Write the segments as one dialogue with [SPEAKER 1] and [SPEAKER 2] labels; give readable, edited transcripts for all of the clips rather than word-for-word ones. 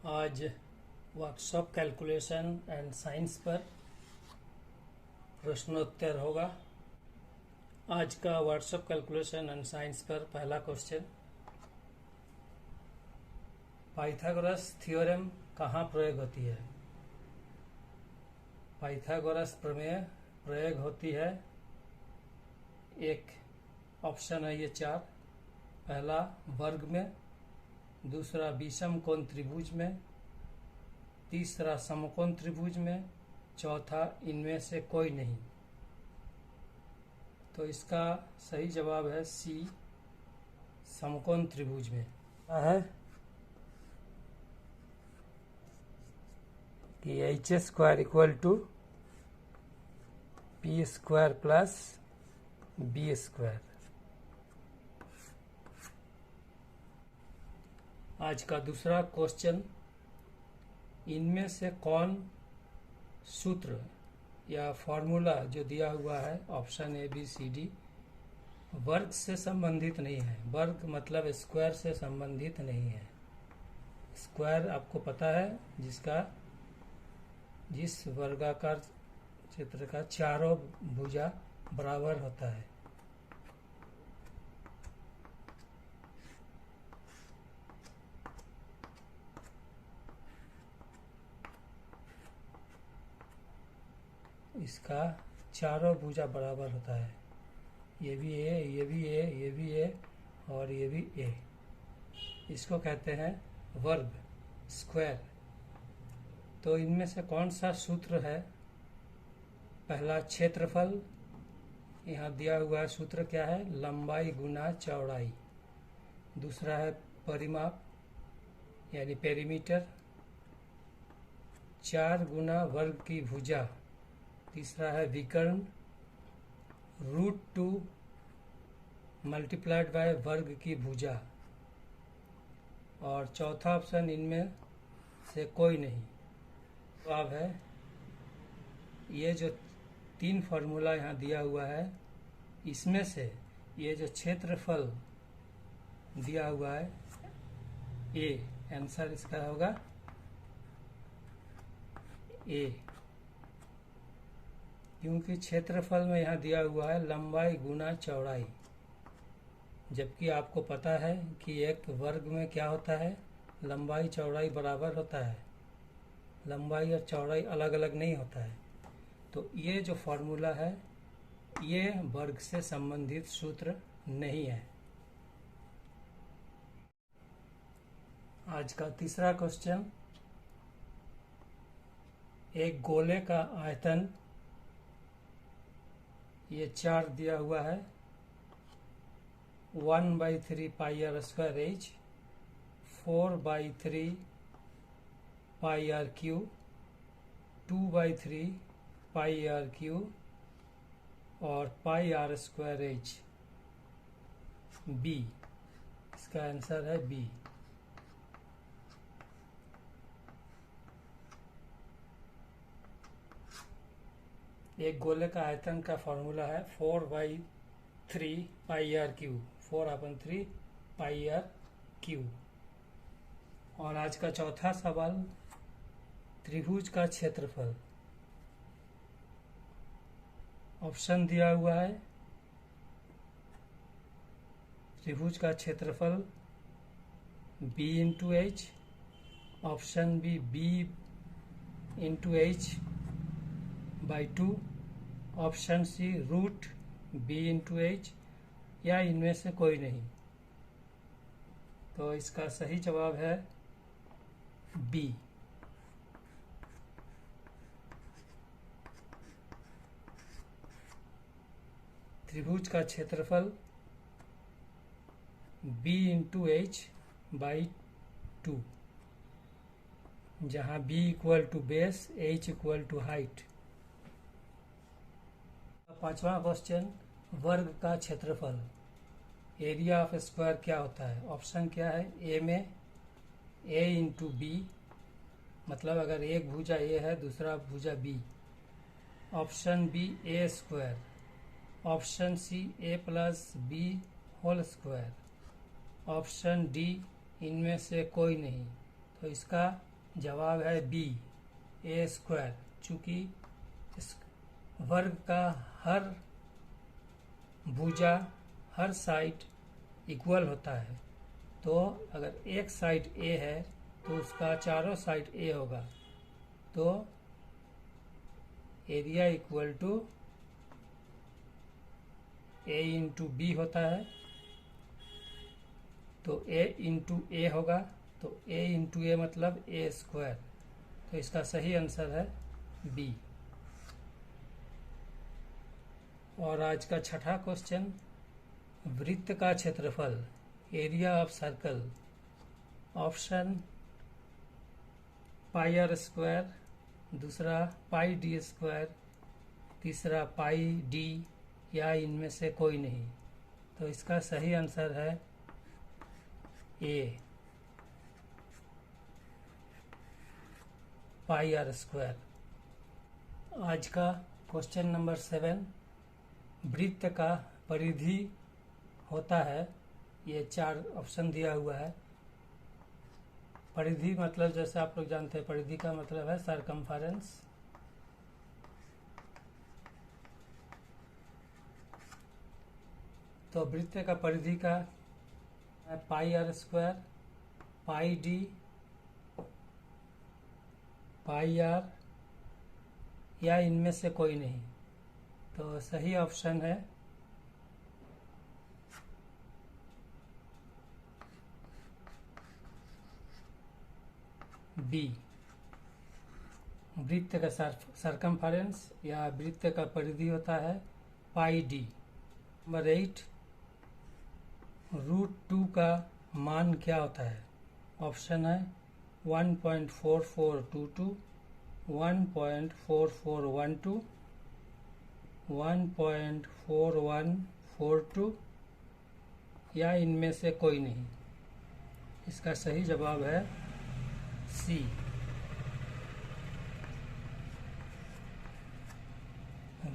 [SPEAKER 1] आज workshop calculation and science पर प्रश्नोत्तर होगा। आज का वर्कशॉप कैलकुलेशन एंड साइंस पर पहला क्वेश्चन, पाइथागोरस थ्योरम कहाँ प्रयोग होती है? पाइथागोरस प्रमेय प्रयोग होती है, एक ऑप्शन है ये चार। पहला वर्ग में, दूसरा विषम कोण त्रिभुज में, तीसरा समकोण त्रिभुज में, चौथा इनमें से कोई नहीं। तो इसका सही जवाब है सी, समकोण त्रिभुज में है कि h square equal to p square plus b square. आज का दूसरा क्वेश्चन, इनमें से कौन सूत्र या फॉर्मूला जो दिया हुआ है option a b c d वर्ग से संबंधित नहीं है? वर्ग मतलब स्क्वायर से संबंधित नहीं है। स्क्वायर आपको पता है जिस वर्गाकार चित्र का चारों भुजा बराबर होता है। इसका चारों भुजा बराबर होता है, ये भी ए, ये भी ए, ये भी ए और ये भी ए। इसको कहते हैं वर्ग, स्क्वायर। तो इनमें से कौन सा सूत्र है? पहला क्षेत्रफल, यहाँ दिया हुआ है सूत्र क्या है? लंबाई गुना चौड़ाई। दूसरा है परिमाप यानी पेरीमीटर, 4 गुना वर्ग की भुजा। तीसरा है विकर्ण, √2 मल्टीप्लाइड बाय वर्ग की भुजा। और चौथा ऑप्शन इनमें से कोई नहीं। जवाब है ये जो 3 फार्मूला यहाँ दिया हुआ है, इसमें से ये जो क्षेत्रफल दिया हुआ है ए, आंसर इसका होगा ए, क्योंकि क्षेत्रफल में यहाँ दिया हुआ है लंबाई गुना चौड़ाई, जबकि आपको पता है कि एक वर्ग में क्या होता है? लंबाई चौड़ाई बराबर होता है, लंबाई और चौड़ाई अलग अलग नहीं होता है। तो ये जो फॉर्मूला है ये वर्ग से संबंधित सूत्र नहीं है। आज का तीसरा क्वेश्चन, एक गोले का आयतन ये 4 दिया हुआ है, 1/3 pi r square h, 4/3 pi r cube, 2/3 pi r cube और pi r square h. B, इसका आंसर है बी। एक गोले का आयतन का फॉर्मूला है 4/3 pi r cube, 4/3 pi r cube. और आज का चौथा सवाल, त्रिभुज का क्षेत्रफल। ऑप्शन दिया हुआ है, त्रिभुज का क्षेत्रफल b into h, option b b into h by 2, option c √b into h, या इनमें से कोई नहीं। तो इसका सही जवाब है बी। त्रिभुज का क्षेत्रफल b इंटू एच बाई 2, जहाँ b equal to base, h equal to height. पांचवा क्वेश्चन, वर्ग का क्षेत्रफल, एरिया ऑफ स्क्वायर क्या होता है? ऑप्शन क्या है? ए में a इंटू बी, मतलब अगर एक भुजा ए है दूसरा भुजा b. Option b a square, option c a plus b whole square, option d इनमें से कोई नहीं। तो इसका जवाब है बी, ए स्क्वायर। चूंकि इस वर्ग का हर भुजा, हर साइड इक्वल होता है, तो अगर एक साइड ए है तो उसका चारों साइड ए होगा, तो area equal to a into b होता है। तो ए इंटू ए होगा, तो ए इंटू ए मतलब ए स्क्वायर। तो इसका सही आंसर है बी। और आज का छठा क्वेश्चन, वृत्त का क्षेत्रफल, area of circle. Option pi r square, दूसरा पाई डी स्क्वायर, तीसरा पाई डी, या इनमें से कोई नहीं। तो इसका सही आंसर है ए, पाई आर स्क्वायर। आज का क्वेश्चन नंबर 7, वृत्त का परिधि होता है, ये 4 ऑप्शन दिया हुआ है। परिधि मतलब जैसे आप लोग जानते हैं, परिधि का मतलब है सरकमफेरेंस। तो वृत्त का परिधि का pi r square, pi d, pi r, या इनमें से कोई नहीं। तो सही ऑप्शन है बी, वृत्त का सरकमफेरेंस या वृत्त का परिधि होता है पाई डी। नंबर 8, √2 का मान क्या होता है? ऑप्शन है 1.4422, 1.4412, 1.4142, या इनमें से कोई नहीं। इसका सही जवाब है सी,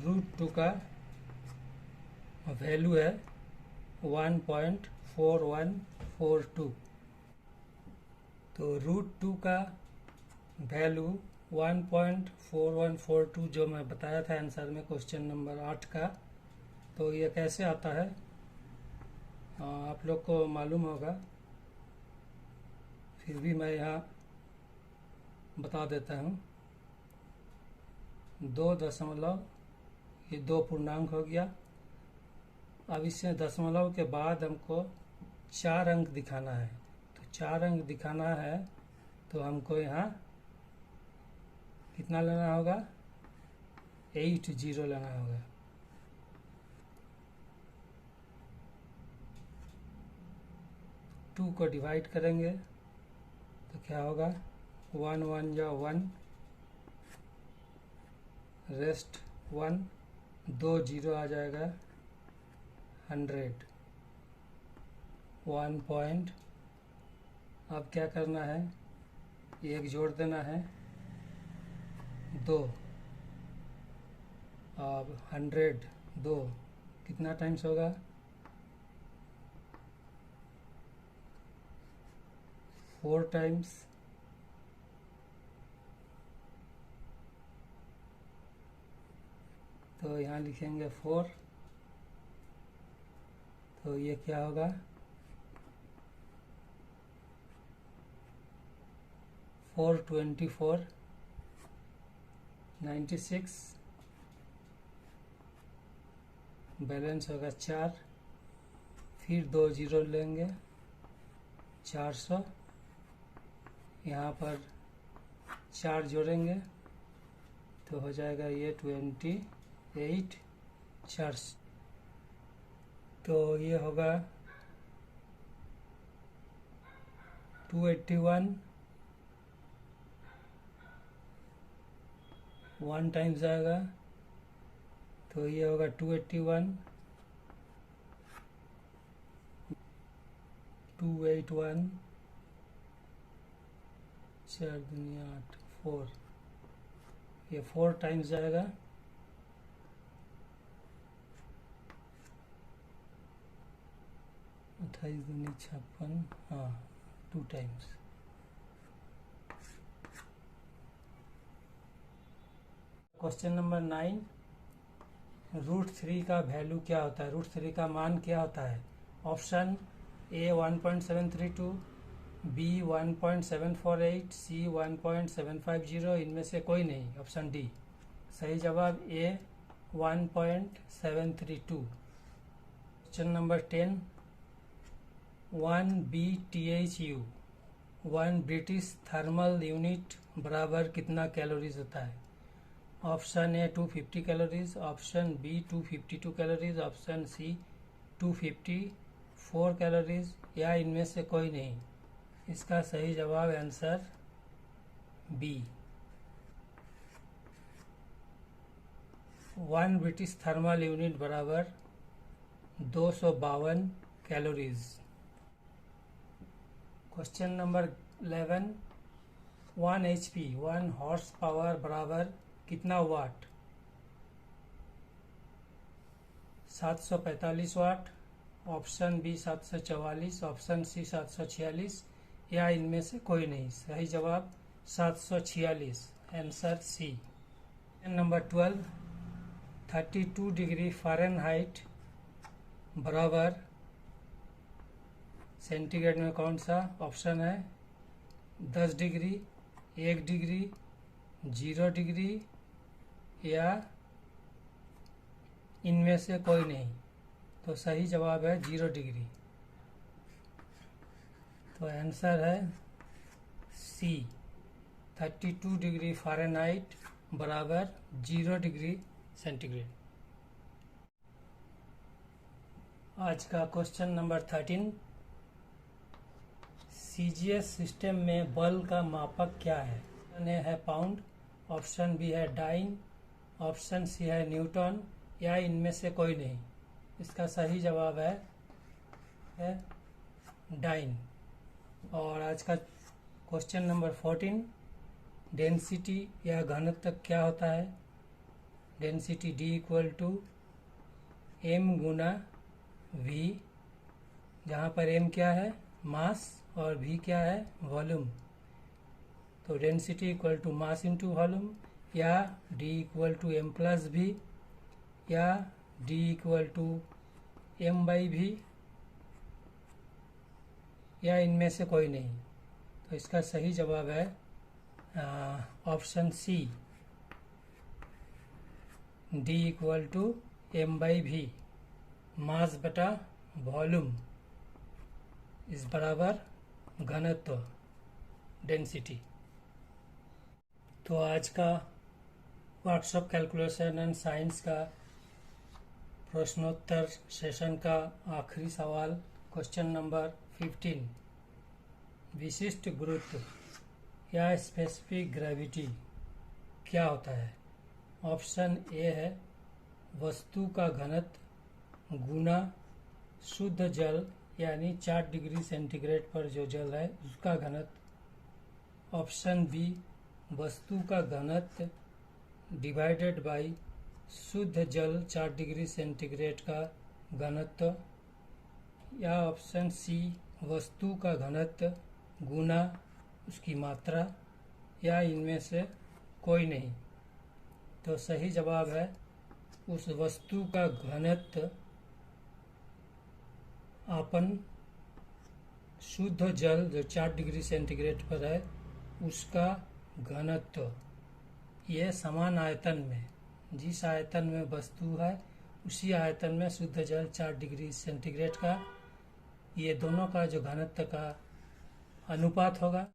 [SPEAKER 1] √2 का वैल्यू है 1.4142। तो √2 का वैल्यू 1.4142 जो मैं बताया था आंसर में क्वेश्चन नंबर 8 का, तो ये कैसे आता है आप लोग को मालूम होगा, फिर भी मैं यहाँ बता देता हूँ। 2 दशमलव, ये 2 पूर्णांक हो गया। अब इससे दशमलव के बाद हमको 4 अंक दिखाना है। तो 4 अंक दिखाना है तो हमको यहाँ कितना लेना होगा? 80 लेना होगा। टू को डिवाइड करेंगे तो क्या होगा? 1 1 या 1, रेस्ट 1, 2 0 आ जाएगा 100, 1 पॉइंट। अब क्या करना है? एक जोड़ देना है 2। अब 100 2 कितना टाइम्स होगा? 4 टाइम्स। तो यहाँ लिखेंगे 4। तो ये क्या होगा? 4 24 96, बैलेंस होगा 4, फिर 2 0 लेंगे 400, यहाँ पर 4 जोड़ेंगे तो हो जाएगा ये 28 4। तो ये होगा 281, 1 टाइम्स आएगा तो ये होगा 281, 281, 4 दूनी 8, 4, ये 4 टाइम्स जाएगा। 28 दूनी 56, हाँ 2 टाइम्स। क्वेश्चन नंबर 9, √3 का वैल्यू क्या होता है, √3 का मान क्या होता है। ऑप्शन ए 1.732, बी 1.748, सी 1.750, इनमें से कोई नहीं, ऑप्शन डी। सही जवाब a 1.732। Question number 10, 1 BTHU 1 British thermal unit बराबर कितना कैलोरीज होता है। Option a 250 calories, option b 252 calories, option c 254 calories, या इनमें से कोई नहीं। इसका सही जवाब answer b, 1 British thermal unit बराबर 252 calories. Question number 11, 1 HP 1 horse power बराबर कितना watt. 745 watt, option b 744, option c 746, या इनमें से कोई नहीं। सही जवाब 746, answer c. Number 12, 32 degree Fahrenheit बराबर सेंटीग्रेड में कौन सा। ऑप्शन है 10 डिग्री, 1 डिग्री, 0 डिग्री, या इनमें से कोई नहीं। तो सही जवाब है 0 डिग्री। तो आंसर है सी, 32 डिग्री फ़ारेनहाइट बराबर 0 डिग्री सेंटीग्रेड। आज का क्वेश्चन नंबर 13, सीजीएस सिस्टम में बल का मापक क्या है। ऑप्शन ए है पाउंड, ऑप्शन बी है डाइन, ऑप्शन सी है न्यूटन, या इनमें से कोई नहीं। इसका सही जवाब है डाइन। और आज का क्वेश्चन नंबर 14, डेंसिटी या घनत्व क्या होता है। डेंसिटी D = m गुना V, जहाँ पर m क्या है, मास, और V क्या है, वॉल्यूम। तो डेंसिटी = मास इंटू वॉल्यूम, या D = m + V, या D = m/v, या इनमें से कोई नहीं। तो इसका सही जवाब है ऑप्शन सी, D = m/v, मास बटा वॉल्यूम इस बराबर घनत्व, डेंसिटी। तो आज का वर्कशॉप कैलकुलेशन एंड साइंस का प्रश्नोत्तर सेशन का आखिरी सवाल, क्वेश्चन नंबर 15, विशिष्ट गुरुत्व या स्पेसिफिक ग्रेविटी क्या होता है। ऑप्शन ए है वस्तु का घनत्व गुना शुद्ध जल, यानी 4 डिग्री सेंटीग्रेड पर जो जल है उसका घनत्व। ऑप्शन बी वस्तु का घनत्व डिवाइडेड बाई शुद्ध जल 4 डिग्री सेंटीग्रेड का घनत्व, या ऑप्शन सी वस्तु का घनत्व गुना उसकी मात्रा, या इनमें से कोई नहीं। तो सही जवाब है उस वस्तु का घनत्व अपन शुद्ध जल जो 4 डिग्री सेंटीग्रेड पर है उसका घनत्व। यह समान आयतन में, जिस आयतन में वस्तु है उसी आयतन में शुद्ध जल 4 डिग्री सेंटीग्रेड का, ये दोनों का जो घनत्व का अनुपात होगा